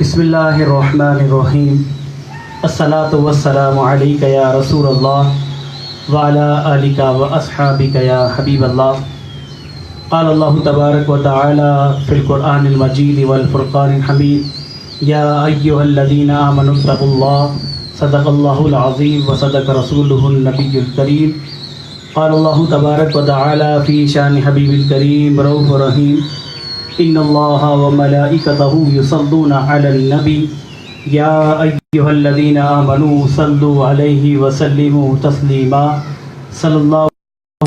بسم اللہ الرحمن الرحیم الصلاۃ والسلام علیک یا رسول اللہ وعلی آلک واصحابک یا حبیب اللہ. قال اللہ تبارک و تعالی فی القرآن المجید والفرقان الحمید یا ایھا الذین آمنوا اتقوا اللہ صدق اللہ العظیم وصدق رسولہ النبی الکریم. قال اللہ تبارک و تعالی فی شان حبیب الکریم رؤوف رحیم ان اللہ وملائکتہ یصلون علی النبی یا ایھا الذین آمنوا صلوا علیہ وسلموا تسلیما. صلی اللہ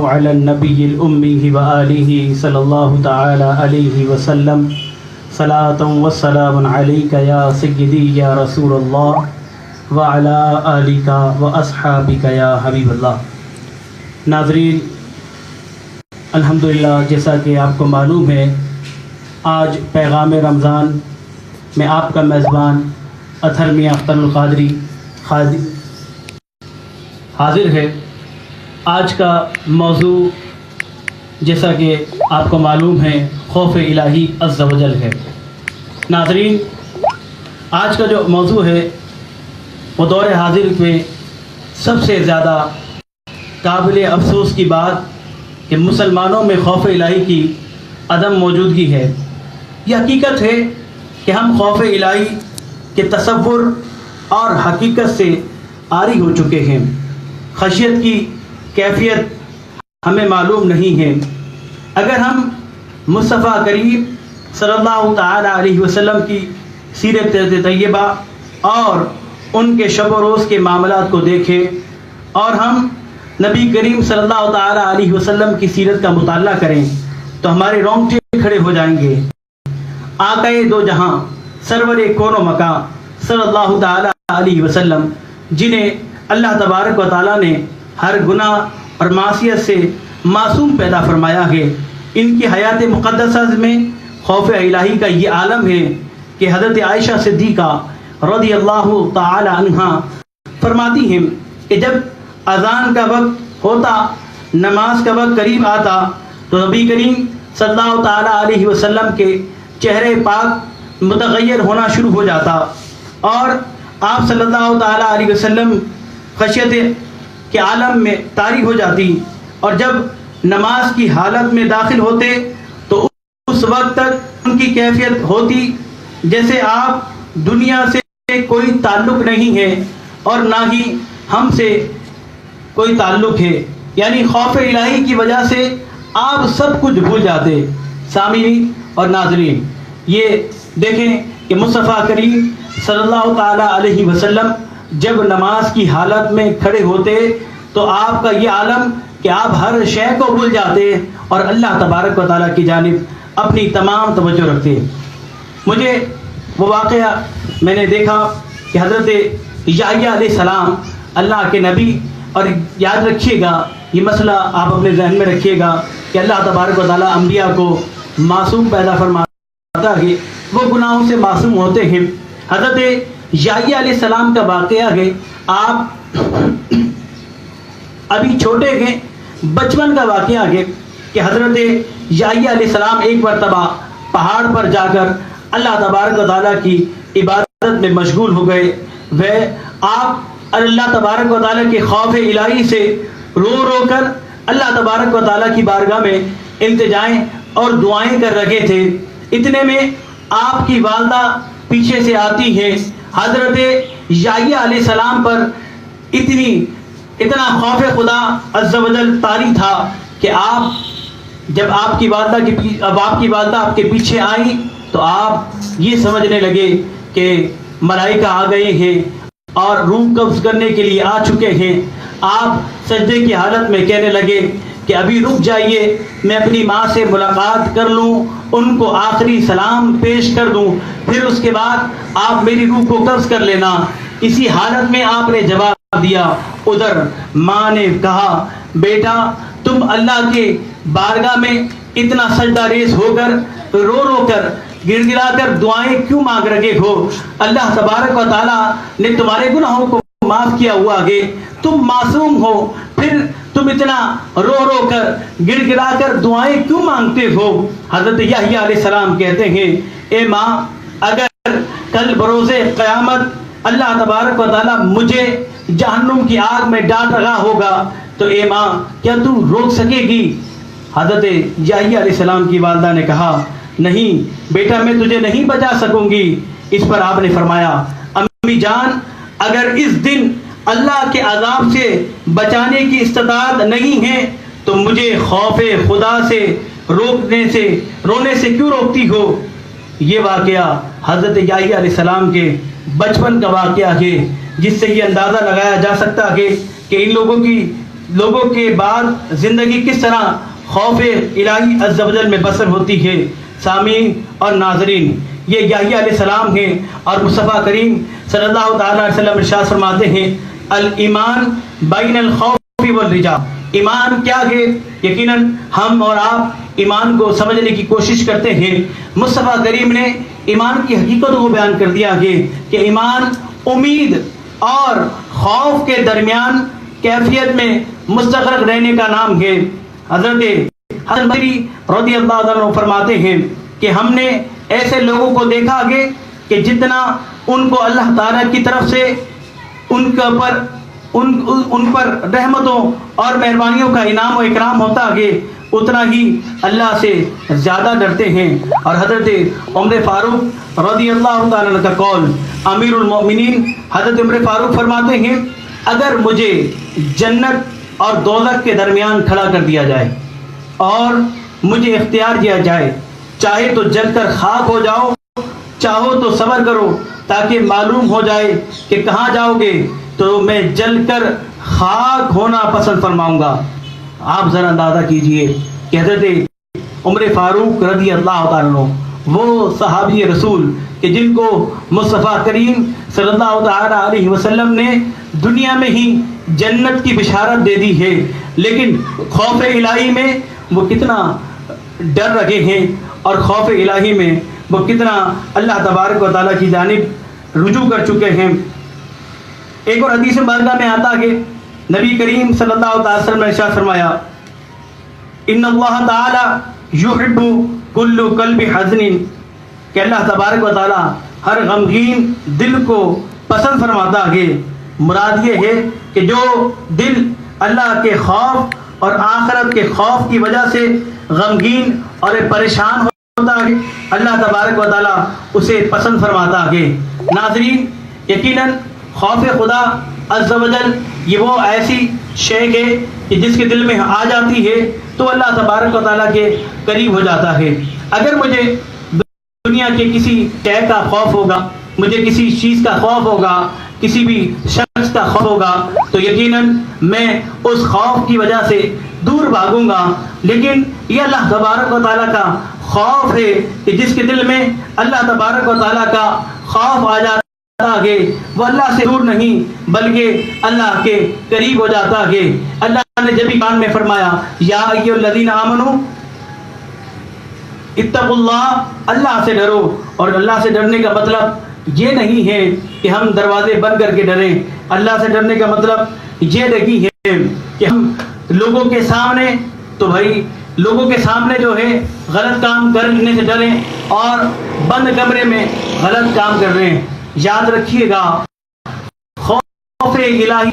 علی النبی الامی وآلہ صلی اللہ تعالی علیہ وسلم. صلاۃ والسلام علیک یا سیدی یا رسول اللہ وعلی آلک واصحابک یا حبیب اللہ. ناظرین، الحمدللہ جیسا کہ آپ کو معلوم ہے، آج پیغام رمضان میں آپ کا میزبان اطہر میاں اختر القادری حاضر ہے. آج کا موضوع جیسا کہ آپ کو معلوم ہے خوف الہی عز و جل ہے. ناظرین، آج کا جو موضوع ہے وہ دور حاضر میں سب سے زیادہ قابل افسوس کی بات کہ مسلمانوں میں خوف الہی کی عدم موجودگی ہے. یہ حقیقت ہے کہ ہم خوف الہی کے تصور اور حقیقت سے عاری ہو چکے ہیں. خشیت کی کیفیت ہمیں معلوم نہیں ہے. اگر ہم مصطفیٰ کریم صلی اللہ تعالی علیہ وسلم کی سیرت طیبہ اور ان کے شب و روز کے معاملات کو دیکھیں اور ہم نبی کریم صلی اللہ تعالی علیہ وسلم کی سیرت کا مطالعہ کریں تو ہمارے رونگٹے کھڑے ہو جائیں گے. آقائے دو جہاں سرور کون و مکان صلی اللہ تعالی علیہ وسلم، جنہیں اللہ تبارک و تعالیٰ نے ہر گناہ اور معصیت سے معصوم پیدا فرمایا ہے، ان کی حیات مقدسہ میں خوف الہی کا یہ عالم ہے کہ حضرت عائشہ صدیقہ رضی اللہ تعالی عنہا فرماتی ہیں کہ جب اذان کا وقت ہوتا، نماز کا وقت قریب آتا تو نبی کریم صلی اللہ تعالی علیہ وسلم کے چہرے پاک متغیر ہونا شروع ہو جاتا اور آپ صلی اللہ تعالی علیہ وسلم خشیت کے عالم میں طاری ہو جاتی، اور جب نماز کی حالت میں داخل ہوتے تو اس وقت تک ان کی کیفیت ہوتی جیسے آپ دنیا سے کوئی تعلق نہیں ہے اور نہ ہی ہم سے کوئی تعلق ہے. یعنی خوف الہی کی وجہ سے آپ سب کچھ بھول جاتے. سامعین اور ناظرین، یہ دیکھیں کہ مصطفیٰ کریم صلی اللہ تعالی علیہ وسلم جب نماز کی حالت میں کھڑے ہوتے تو آپ کا یہ عالم کہ آپ ہر شے کو بھول جاتے اور اللہ تبارک و تعالیٰ کی جانب اپنی تمام توجہ رکھتے. مجھے وہ واقعہ میں نے دیکھا کہ حضرت یحییٰ علیہ السلام اللہ کے نبی، اور یاد رکھیے گا یہ مسئلہ آپ اپنے ذہن میں رکھیے گا کہ اللہ تبارک و تعالیٰ انبیاء کو معصوم پیدا فرماتا ہے، وہ گناہوں سے معصوم ہوتے ہیں. حضرت یحییٰ علیہ السلام کا واقعہ ہے، آپ ابھی چھوٹے ہیں، بچپن کا واقعہ ہے کہ حضرت یحییٰ علیہ السلام ایک مرتبہ پہاڑ پر جا کر اللہ تبارک و تعالیٰ کی عبادت میں مشغول ہو گئے. وہ آپ اللہ تبارک و تعالیٰ کے خوف الہی سے رو رو کر اللہ تبارک و تعالیٰ کی بارگاہ میں التجائیں اور دعائیں کر رہے تھے. اتنے میں آپ کی والدہ پیچھے سے آتی ہیں. حضرت یحییٰ علیہ السلام پر اتنا خوف خدا عز و جل طاری تھا کہ جب آپ کی والدہ آپ کے پیچھے آئی تو آپ یہ سمجھنے لگے کہ ملائکہ آ گئے ہیں اور روح قبض کرنے کے لیے آ چکے ہیں. آپ سجدے کی حالت میں کہنے لگے کہ ابھی رک جائیے، میں اپنی ماں سے ملاقات کر لوں، ان کو آخری سلام پیش کر دوں، پھر اس کے بعد آپ میری روح کو قبض کر لینا. اسی حالت میں آپ نے جواب دیا. ادھر ماں نے کہا، بیٹا تم اللہ کے بارگاہ میں اتنا سجدہ ریز ہو کر رو رو کر گر گرا کر دعائیں کیوں مانگ رہے ہو؟ اللہ تبارک و تعالیٰ نے تمہارے گناہوں کو معاف کیا ہوا ہے، تم معصوم ہو، پھر تم اتنا رو رو کر گر گرا کر دعائیں کیوں مانگتے ہو؟ حضرت یحییٰ علیہ السلام کہتے ہیں، اے ماں، اگر کل بروز قیامت اللہ تبارک و تعالیٰ مجھے جہنم کی آگ میں ڈال رہا ہوگا تو اے ماں کیا تو روک سکے گی؟ حضرت یحییٰ علیہ السلام کی والدہ نے کہا نہیں بیٹا میں تجھے نہیں بچا سکوں گی۔ اس پر آپ نے فرمایا امی جان اگر اس دن اللہ کے عذاب سے بچانے کی استطاعت نہیں ہے تو مجھے خوف خدا سے رونے سے کیوں روکتی ہو؟ یہ واقعہ حضرت یحییٰ علیہ السلام کے بچپن کا واقعہ ہے، جس سے یہ اندازہ لگایا جا سکتا ہے کہ ان لوگوں کے بعد زندگی کس طرح خوف الہی عز و جل میں بسر ہوتی ہے۔ سامعین اور ناظرین، یہ یحییٰ علیہ السلام ہیں اور مصطفیٰ کریم صلی اللہ تعالیٰ علیہ وسلم ارشاد فرماتے ہیں الایمان بین الخوف والرجا۔ ایمان کیا ہے؟ یقیناً ہم اور آپ ایمان کو سمجھنے کی کوشش کرتے ہیں۔ مصطفیٰ کریم نے ایمان کی حقیقت کو بیان کر دیا ہے کہ ایمان امید اور خوف کے درمیان کیفیت میں مستغرق رہنے کا نام ہے۔ حضرت بصری رضی اللہ عنہ فرماتے ہیں کہ ہم نے ایسے لوگوں کو دیکھا ہے کہ جتنا ان کو اللہ تعالیٰ کی طرف سے ان پر رحمتوں اور مہربانیوں کا انعام و اکرام ہوتا ہے اتنا ہی اللہ سے زیادہ ڈرتے ہیں۔ اور حضرت عمر فاروق رضی اللہ تعالیٰ عنہ کا قول، امیر المومنین حضرت عمر فاروق فرماتے ہیں اگر مجھے جنت اور دوزخ کے درمیان کھڑا کر دیا جائے اور مجھے اختیار دیا جائے، چاہے تو جل کر خاک ہو جاؤ، چاہو تو صبر کرو تاکہ معلوم ہو جائے کہ کہاں جاؤ گے، تو میں جل کر خاک ہونا پسند فرماؤں گا۔ آپ ذرا اندازہ کیجئے کہ حضرت عمر فاروق رضی اللہ تعالیٰ عنہ وہ صحابی رسول کہ جن کو مصطفیٰ کریم صلی اللہ تعالیٰ علیہ وسلم نے دنیا میں ہی جنت کی بشارت دے دی ہے، لیکن خوف الہی میں وہ کتنا ڈر رکھے ہیں اور خوف الہی میں وہ کتنا اللہ تبارک و تعالیٰ کی جانب رجوع کر چکے ہیں۔ ایک اور حدیث مبارکہ میں آتا کہ نبی کریم صلی اللہ علیہ وسلم نے ارشاد فرمایا ان اللہ تعالی یحب کل قلب حزن، کہ اللہ تبارک و تعالی ہر غمگین دل کو پسند فرماتا ہے۔ مراد یہ ہے کہ جو دل اللہ کے خوف اور آخرت کے خوف کی وجہ سے غمگین اور پریشان ہوتا ہے اللہ تبارک و تعالی اسے پسند فرماتا ہے۔ ناظرین، یقیناً خوف خدا عز و جل یہ وہ ایسی شے ہے کہ جس کے دل میں آ جاتی ہے تو اللہ تبارک و تعالیٰ کے قریب ہو جاتا ہے۔ اگر مجھے دنیا کے کسی شے کا خوف ہوگا، مجھے کسی چیز کا خوف ہوگا، کسی بھی شخص کا خوف ہوگا تو یقیناً میں اس خوف کی وجہ سے دور بھاگوں گا، لیکن یہ اللہ تبارک و تعالیٰ کا خوف ہے کہ جس کے دل میں اللہ تبارک و تعالیٰ کا خوف آ جاتا ہے وہ اللہ سے دور نہیں بلکہ اللہ کے قریب ہو جاتا ہے۔ اللہ نے جب قرآن میں فرمایا یا ایھا الذین آمنوا اتقوا اللہ، اللہ سے ڈرو، اور اللہ سے ڈرنے کا مطلب یہ نہیں ہے کہ ہم دروازے بند کر کے ڈریں۔ اللہ سے ڈرنے کا مطلب یہ نہیں ہے کہ ہم لوگوں کے سامنے لوگوں کے سامنے جو ہے غلط کام کرنے سے ڈریں اور بند کمرے میں غلط کام کر رہے ہیں۔ یاد رکھیے گا خوف الہی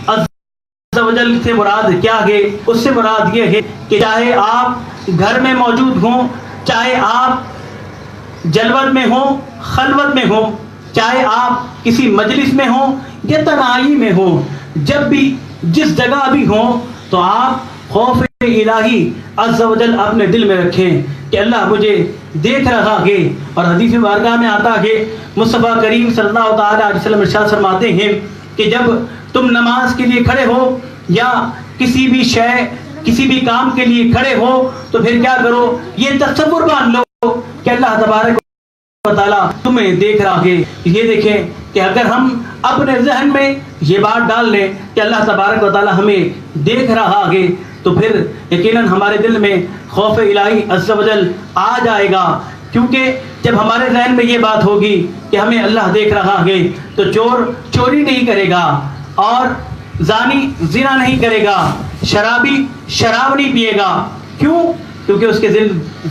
عز و جل سے مراد کیا ہے؟ اس سے مراد یہ ہے کہ چاہے آپ گھر میں موجود ہوں، چاہے آپ جلوت میں ہوں، خلوت میں ہوں، چاہے آپ کسی مجلس میں ہوں یا تنہائی میں ہوں، جب بھی جس جگہ بھی ہوں تو آپ خوف الہی عز و جل اپنے دل میں رکھیں کہ اللہ مجھے دیکھ رہا ہے۔ اور حدیث مبارکہ میں آتا ہے مصطفیٰ کریم صلی اللہ تعالیٰ علیہ وسلم ارشاد فرماتے ہیں کہ جب تم نماز کے لیے کھڑے ہو یا کسی بھی کام کے لیے کھڑے ہو تو پھر کیا کرو؟ یہ تصور مان لو کہ اللہ تبارک و تعالیٰ تمہیں دیکھ رہا ہے۔ یہ دیکھیں کہ اگر ہم اپنے ذہن میں یہ بات ڈال لیں کہ اللہ تبارک و تعالیٰ ہمیں دیکھ رہا ہے تو پھر یقیناً ہمارے دل میں خوف الہی عز و جل آ جائے گا، کیونکہ جب ہمارے ذہن میں یہ بات ہوگی کہ ہمیں اللہ دیکھ رہا ہے تو چور چوری نہیں کرے گا، اور زانی زنا نہیں کرے گا، شرابی شراب نہیں پیے گا۔ کیوں؟ کیونکہ اس کے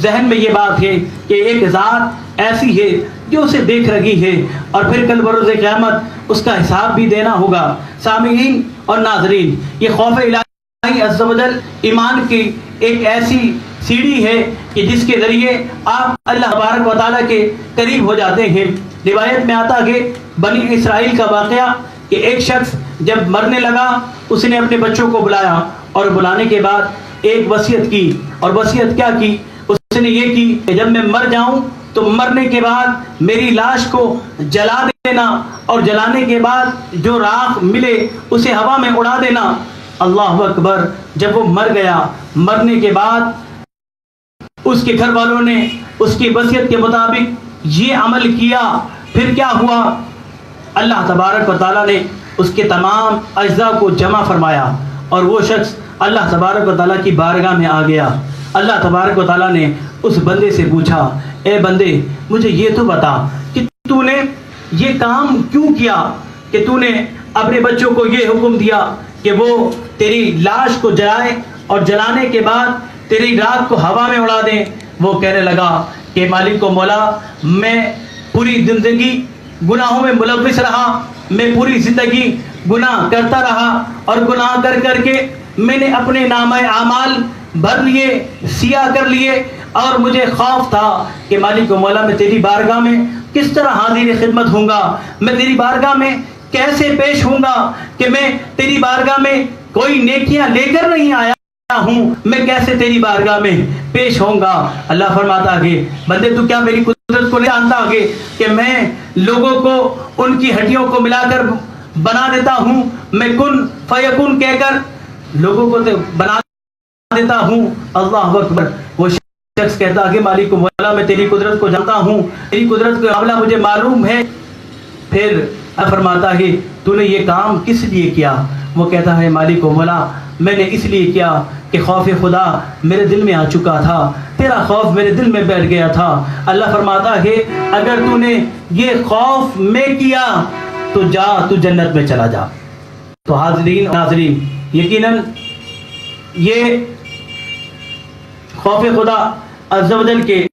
ذہن میں یہ بات ہے کہ ایک ذات ایسی ہے جو اسے دیکھ رہی ہے، اور پھر کل بروز قیامت اس کا حساب بھی دینا ہوگا۔ سامعین اور ناظرین، یہ خوف الہی عز و جل ایمان کی ایک ایسی سیڑھی ہے کہ جس کے ذریعے آپ اللہ تبارک و تعالیٰ کے قریب ہو جاتے ہیں۔ روایت میں آتا ہے بنی اسرائیل کا واقعہ کہ ایک شخص جب مرنے لگا، اس نے اپنے بچوں کو بلایا اور بلانے کے بعد ایک وصیت کی، اور وصیت کیا کی؟ اس نے یہ کی کہ جب میں مر جاؤں تو مرنے کے بعد میری لاش کو جلا دینا، اور جلانے کے بعد جو راکھ ملے اسے ہوا میں اڑا دینا۔ اللہ اکبر! جب وہ مر گیا، مرنے کے بعد اس کے گھر والوں نے اس کی وصیت کے مطابق یہ عمل کیا۔ پھر کیا ہوا؟ اللہ تبارک و تعالیٰ نے اس کے تمام اجزاء کو جمع فرمایا، اور وہ شخص اللہ تبارک و تعالیٰ کی بارگاہ میں آ گیا۔ اللہ تبارک و تعالیٰ نے اس بندے سے پوچھا، اے بندے، مجھے یہ تو بتا کہ تو نے یہ کام کیوں کیا، کہ تو نے اپنے بچوں کو یہ حکم دیا کہ وہ تیری لاش کو جلائے اور جلانے کے بعد تیری راکھ کو ہوا میں اڑا دیں۔ وہ کہنے لگا کہ مالک و مولا، میں پوری زندگی گناہوں میں ملوث رہا، میں پوری زندگی گناہ کرتا رہا، اور گناہ کر کر کے میں نے اپنے نامہ اعمال بھر لیے، سیاہ کر لیے، اور مجھے خوف تھا کہ مالک و مولا میں تیری بارگاہ میں کس طرح حاضر خدمت ہوں گا، میں تیری بارگاہ میں کیسے پیش ہوں گا، کہ میں تیری بارگاہ میں کوئی نیکیاں لے کر نہیں آیا ہوں، میں کیسے تیری بارگاہ میں پیش ہوں گا۔ اللہ فرماتا ہے بندے، تو کیا میری قدرت کو نہیں جانتا ہے کہ میں لوگوں کو ان کی ہڈیوں کو ملا کر بنا دیتا ہوں، میں کن فیکن کہہ کر لوگوں کو بنا دیتا ہوں۔ اللہ اکبر! وہ شخص کہتا ہے کہ مالک و مولا، میں تیری قدرت کو جانتا ہوں، تیری قدرت کا معاملہ مجھے معلوم ہے۔ پھر فرماتا ہے تو نے یہ کام کس لیے کیا؟ وہ کہتا ہے مالک و مولا، میں نے اس لیے کیا کہ خوف خدا میرے دل میں آ چکا تھا، تیرا خوف میرے دل میں بیٹھ گیا تھا۔ اللہ فرماتا ہے اگر تو نے یہ خوف میں کیا تو جا، تو جنت میں چلا جا۔ تو حاضرین ناظرین، یقیناً یہ خوف خدا عز و جل کے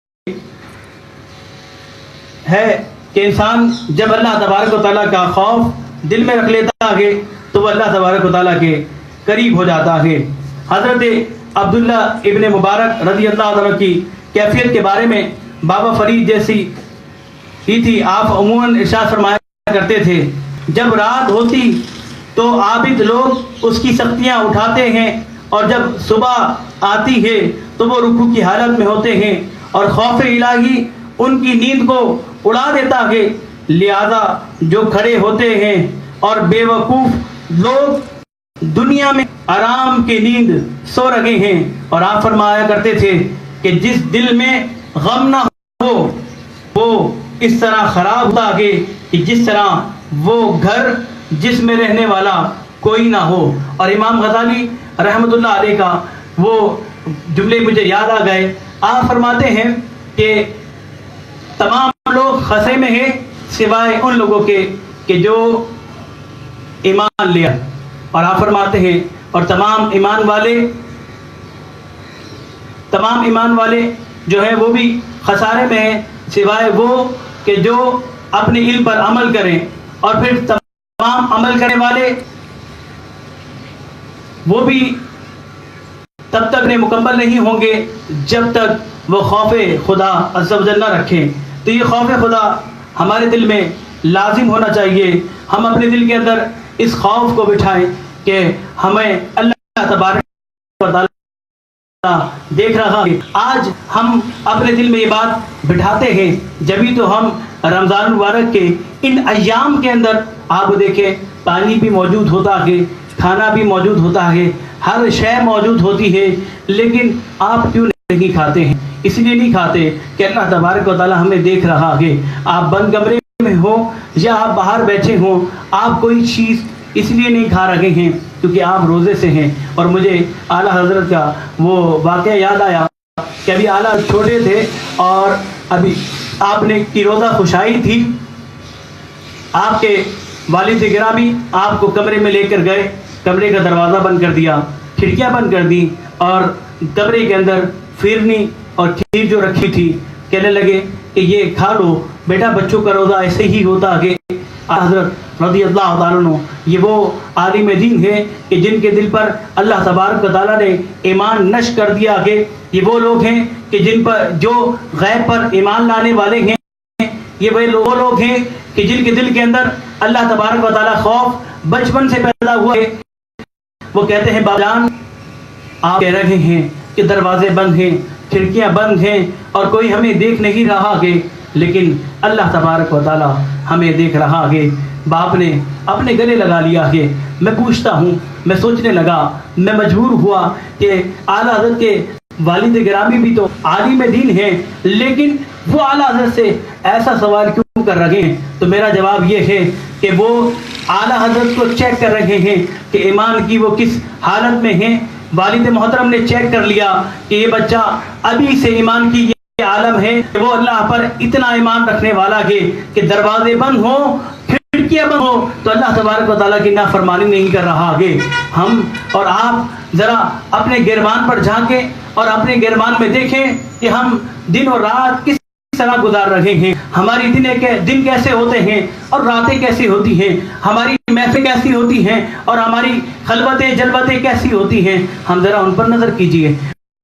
ہے کہ انسان جب اللہ تبارک و تعالیٰ کا خوف دل میں رکھ لیتا ہے تو وہ اللہ تبارک و تعالیٰ کے قریب ہو جاتا ہے۔ حضرت عبداللہ ابن مبارک رضی اللہ عنہ کی کیفیت کے بارے میں بابا فرید جیسی ہی تھی، آپ عموماً ارشاد فرمایا کرتے تھے، جب رات ہوتی تو عابد لوگ اس کی سختیاں اٹھاتے ہیں، اور جب صبح آتی ہے تو وہ رکوع کی حالت میں ہوتے ہیں، اور خوف الہی ان کی نیند کو اڑا دیتا ہے۔ لہذا جو کھڑے ہوتے ہیں اور بے وقوف لوگ دنیا میں آرام کی نیند سو رہے ہیں، اور آپ فرمایا کرتے تھے کہ جس دل میں غم نہ ہو وہ اس طرح خراب ہوتا ہے کہ جس طرح وہ گھر جس میں رہنے والا کوئی نہ ہو۔ اور امام غزالی رحمۃ اللہ علیہ کا وہ جملے مجھے یاد آ گئے، آپ فرماتے ہیں کہ تمام لوگ خطرے میں ہیں سوائے ان لوگوں کے کہ جو ایمان لیا، اور آپ فرماتے ہیں اور تمام ایمان والے جو ہیں وہ بھی خسارے میں ہیں سوائے وہ کہ جو اپنے علم پر عمل کریں، اور پھر تمام عمل کرنے والے وہ بھی تب تک مکمل نہیں ہوں گے جب تک وہ خوف خدا عز و جل نہ رکھیں۔ تو یہ خوف خدا ہمارے دل میں لازم ہونا چاہیے، ہم اپنے دل کے اندر اس خوف کو بٹھائیں کہ ہمیں اللہ تبارک و تعالیٰ دیکھ رہا ہے۔ آج ہم اپنے دل میں یہ بات بٹھاتے ہیں، جبھی تو ہم رمضان المبارک کے ان ایام کے اندر آپ دیکھیں پانی بھی موجود ہوتا ہے، کھانا بھی موجود ہوتا ہے، ہر شے موجود ہوتی ہے، لیکن آپ کیوں نہیں کھاتے ہیں؟ اس لیے نہیں کھاتے کہ اللہ تبارک و تعالیٰ ہمیں دیکھ رہا ہے۔ آپ بند کمرے میں ہو یا آپ باہر بیٹھے ہوں، آپ کوئی چیز اس لیے نہیں کھا رہے ہیں کیونکہ آپ روزے سے ہیں۔ اور مجھے اعلیٰ حضرت کا وہ واقعہ یاد آیا کہ ابھی اعلیٰ چھوٹے تھے اور ابھی آپ نے کی روزہ خوشائی تھی، آپ کے والد گرامی آپ کو کمرے میں لے کر گئے، کمرے کا دروازہ بند کر دیا، کھڑکیاں بند کر دی، اور کمرے کے اندر فرنی اور کھیر جو رکھی تھی، کہنے لگے کہ یہ کھا لو بیٹا، بچوں کا روزہ ایسے ہی ہوتا کہ حضرت رضی اللہ تعالیٰ عنہ یہ وہ عالم دین ہے کہ جن کے دل پر اللہ تبارک و تعالیٰ نے ایمان نشر کر دیا کہ یہ وہ لوگ ہیں کہ جن پر جو غیب پر ایمان لانے والے ہیں، یہ وہ لوگ ہیں کہ جن کے دل کے اندر اللہ تبارک و تعالیٰ خوف بچپن سے پیدا ہوا ہے۔ وہ کہتے ہیں بابا جان آپ کہہ رہے ہیں کہ دروازے بند ہیں، کھڑکیاں بند ہیں اور کوئی ہمیں دیکھ نہیں رہا کہ، لیکن اللہ تبارک و تعالیٰ ہمیں دیکھ رہا کہ باپ نے اپنے گلے لگا لیا ہے۔ میں پوچھتا ہوں، میں سوچنے لگا، میں مجبور ہوا کہ اعلیٰ حضرت کے والد گرامی بھی تو عالم دین ہیں، لیکن وہ اعلیٰ حضرت سے ایسا سوال کیوں کر رہے ہیں؟ تو میرا جواب یہ ہے کہ وہ اعلیٰ حضرت کو چیک کر رہے ہیں کہ ایمان کی وہ کس حالت میں ہیں۔ والد محترم نے چیک کر لیا کہ یہ بچہ ابھی سے ایمان کی یہ عالم ہے کہ وہ اللہ پر اتنا ایمان رکھنے والا ہے کہ دروازے بند ہوں، کھڑکیاں بند ہو تو اللہ تبارک و تعالیٰ کی نافرمانی نہیں کر رہا ہے۔ ہم اور آپ ذرا اپنے گربان پر جھانکیں اور اپنے گربان میں دیکھیں کہ ہم دن اور رات کس طرح گزار رہے ہیں، ہماری دن کیسے ہوتے ہیں اور راتیں کیسی ہوتی ہیں، ہماری محفلیں کیسی ہوتی ہیں اور ہماری خلوتیں جلوتیں کیسی ہوتی ہیں۔ ہم ذرا ان پر نظر کیجئے،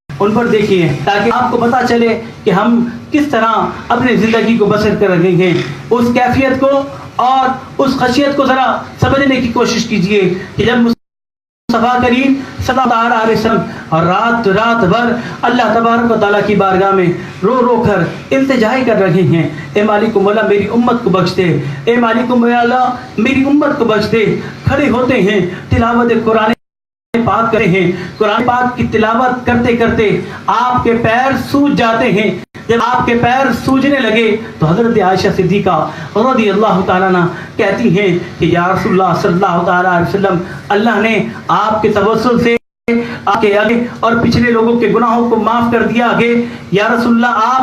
ان پر دیکھیے، تاکہ آپ کو پتہ چلے کہ ہم کس طرح اپنے زندگی کو بسر کر رہے ہیں۔ اس کیفیت کو اور اس خشیت کو ذرا سمجھنے کی کوشش کیجئے کہ جب مصطفیٰ کریم صلی اللہ علیہ وسلم اور رات بھر اللہ تبارک و تعالیٰ کی بارگاہ میں رو رو کر التجائی کر رہے ہیں، اے مالک مولا میری امت کو بخش دے، اے مالک مولا میری امت کو بخش دے، کھڑے ہوتے ہیں، تلاوت قرآن پاک کرتے ہیں، قرآن پاک کی تلاوت کرتے کرتے آپ کے پیر سوج جاتے ہیں۔ جب آپ کے پیر سوجنے لگے تو حضرت عائشہ صدیقہ رضی اللہ تعالیٰ عنہ کہتی ہیں کہ یا رسول اللہ صلی اللہ تعالیٰ علیہ وسلم، اللہ نے آپ کے توسل سے آپ کے آگے اور پچھلے لوگوں کے گناہوں کو معاف کر دیا کہ یا رسول اللہ آپ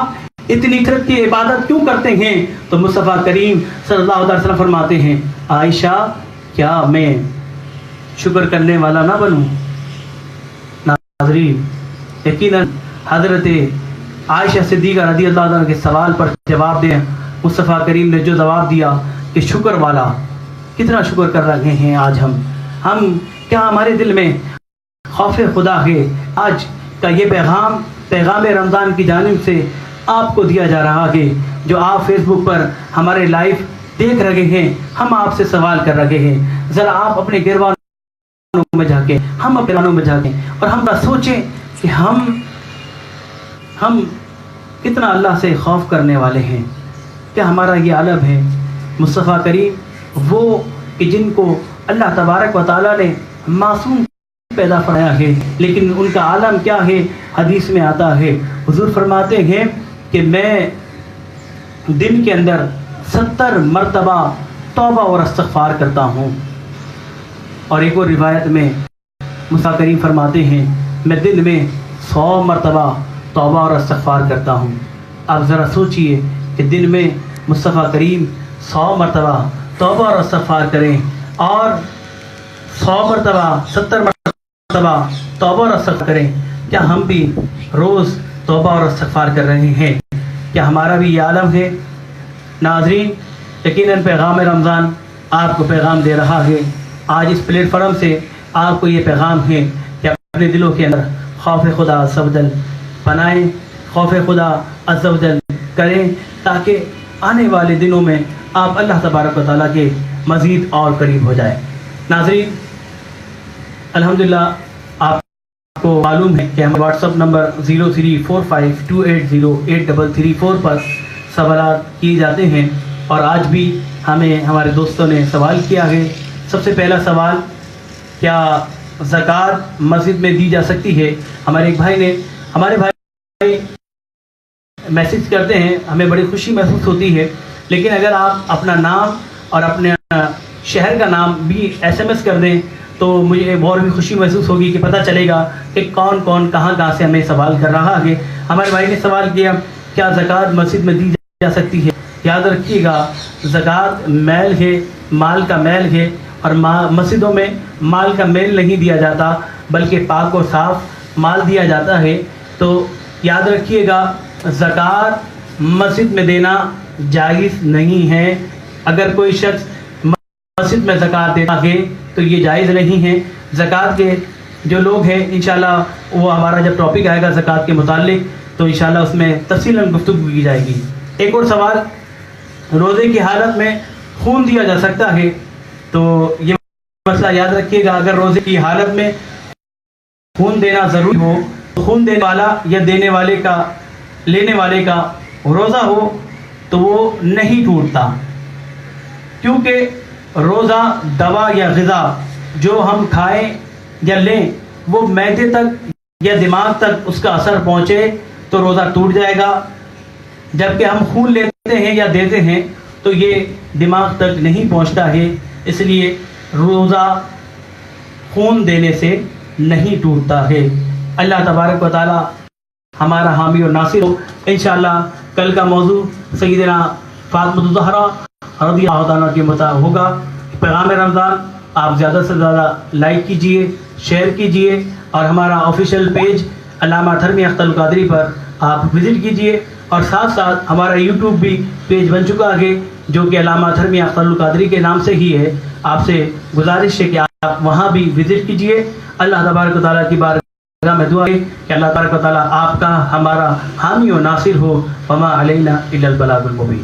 اتنی کثرت کی عبادت کیوں کرتے ہیں؟ تو مصطفیٰ کریم صلی اللہ علیہ وسلم فرماتے ہیں عائشہ کیا میں شکر کرنے والا نہ بنوں؟ ناظرین یقیناً حضرت عائشہ صدیقہ رضی اللہ عنہ کے سوال پر جواب دیں مصطفیٰ کریم نے جو جواب دیا کہ شکر والا، کتنا شکر کر رہے ہیں آج ہم کیا ہمارے دل میں خوف خدا ہے؟ آج کا یہ پیغام رمضان کی جانب سے آپ کو دیا جا رہا ہے، جو آپ فیس بک پر ہمارے لائیو دیکھ رہے ہیں، ہم آپ سے سوال کر رہے ہیں، ذرا آپ اپنے گروانوں میں جھانکیں، ہم اپنے گروانوں میں جھانکیں اور ہم سوچیں کہ ہم کتنا اللہ سے خوف کرنے والے ہیں۔ کیا ہمارا یہ عالم ہے؟ مصطفیٰ کریم وہ کہ جن کو اللہ تبارک و تعالیٰ نے معصوم پیدا فرمایا ہے، لیکن ان کا عالم کیا ہے؟ حدیث میں آتا ہے، حضور فرماتے ہیں کہ میں دن کے اندر 70 مرتبہ توبہ اور استغفار کرتا ہوں، اور ایک اور روایت میں مصطفیٰ کریم فرماتے ہیں میں دن میں 100 مرتبہ توبہ اور استغفار کرتا ہوں۔ آپ ذرا سوچئے کہ دن میں مصطفیٰ کریم 100 مرتبہ توبہ اور استغفار کریں اور 100 مرتبہ 70 مرتبہ توبہ اور استغفار کریں، کیا ہم بھی روز توبہ اور استغفار کر رہے ہیں؟ کیا ہمارا بھی یہ عالم ہے؟ ناظرین یقیناً پیغام رمضان آپ کو پیغام دے رہا ہے۔ آج اس پلیٹ فارم سے آپ کو یہ پیغام ہے کہ اپنے دلوں کے اندر خوف خدا عز و جل بنائیں، خوف خدا عز و جل کریں، تاکہ آنے والے دنوں میں آپ اللہ تبارک و تعالیٰ کے مزید اور قریب ہو جائیں۔ ناظرین الحمدللہ آپ کو معلوم ہے کہ ہم واٹس ایپ نمبر 0345280834 پر سوالات کیے جاتے ہیں، اور آج بھی ہمیں ہمارے دوستوں نے سوال کیا ہے۔ سب سے پہلا سوال، کیا زکوٰۃ مسجد میں دی جا سکتی ہے؟ ہمارے بھائی میسج کرتے ہیں، ہمیں بڑی خوشی محسوس ہوتی ہے، لیکن اگر آپ اپنا نام اور اپنے شہر کا نام بھی SMS کر دیں تو مجھے اور بھی خوشی محسوس ہوگی کہ پتہ چلے گا کہ کون کہاں سے ہمیں سوال کر رہا ہے۔ ہمارے بھائی نے سوال کیا کیا زکوٰۃ مسجد میں دی جا سکتی ہے؟ یاد رکھیے گا زکوٰۃ میل ہے، مال کا میل ہے، اور مسجدوں میں مال کا میل نہیں دیا جاتا بلکہ پاک و صاف مال دیا جاتا ہے۔ تو یاد رکھیے گا زکوٰۃ مسجد میں دینا جائز نہیں ہے. اگر کوئی شخص مسجد میں زکوٰۃ دیتا ہے تو یہ جائز نہیں ہے. زکوٰۃ کے جو لوگ ہیں انشاءاللہ وہ ہمارا جب ٹاپک آئے گا زکوٰۃ کے متعلق تو انشاءاللہ اس میں تفصیلاً گفتگو کی جائے گی. ایک اور سوال, روزے کی حالت میں خون دیا جا سکتا ہے؟ تو یہ مسئلہ یاد رکھیے گا, اگر روزے کی حالت میں خون دینا ضروری ہو تو خون دینے والا یا دینے والے کا لینے والے کا روزہ ہو تو وہ نہیں ٹوٹتا, کیونکہ روزہ دوا یا غذا جو ہم کھائیں یا لیں وہ معدے تک یا دماغ تک اس کا اثر پہنچے تو روزہ ٹوٹ جائے گا, جبکہ ہم خون لیتے ہیں یا دیتے ہیں تو یہ دماغ تک نہیں پہنچتا ہے, اس لیے روزہ خون دینے سے نہیں ٹوٹتا ہے. اللہ تبارک و تعالی ہمارا حامی اور ناصر ہو. انشاءاللہ کل کا موضوع سیدنا فاطمہ الزہرا رضی اللہ عنہا کے مطابق ہوگا. پیغام رمضان آپ زیادہ سے زیادہ لائک کیجئے, شیئر کیجئے اور ہمارا آفیشیل پیج علامہ تھرمی اختر القادری پر آپ وزٹ کیجئے, اور ساتھ ساتھ ہمارا یوٹیوب بھی پیج بن چکا ہے جو کہ علامہ تھرمی اختر القادری کے نام سے ہی ہے. آپ سے گزارش ہے کہ آپ وہاں بھی وزٹ کیجئے. اللہ تبارک و تعالیٰ کی بارگاہ میں دعا ہے کہ اللہ تبارک و تعالیٰ آپ کا ہمارا حامی و ناصر ہو. وما علینا الا البلاغ المبین.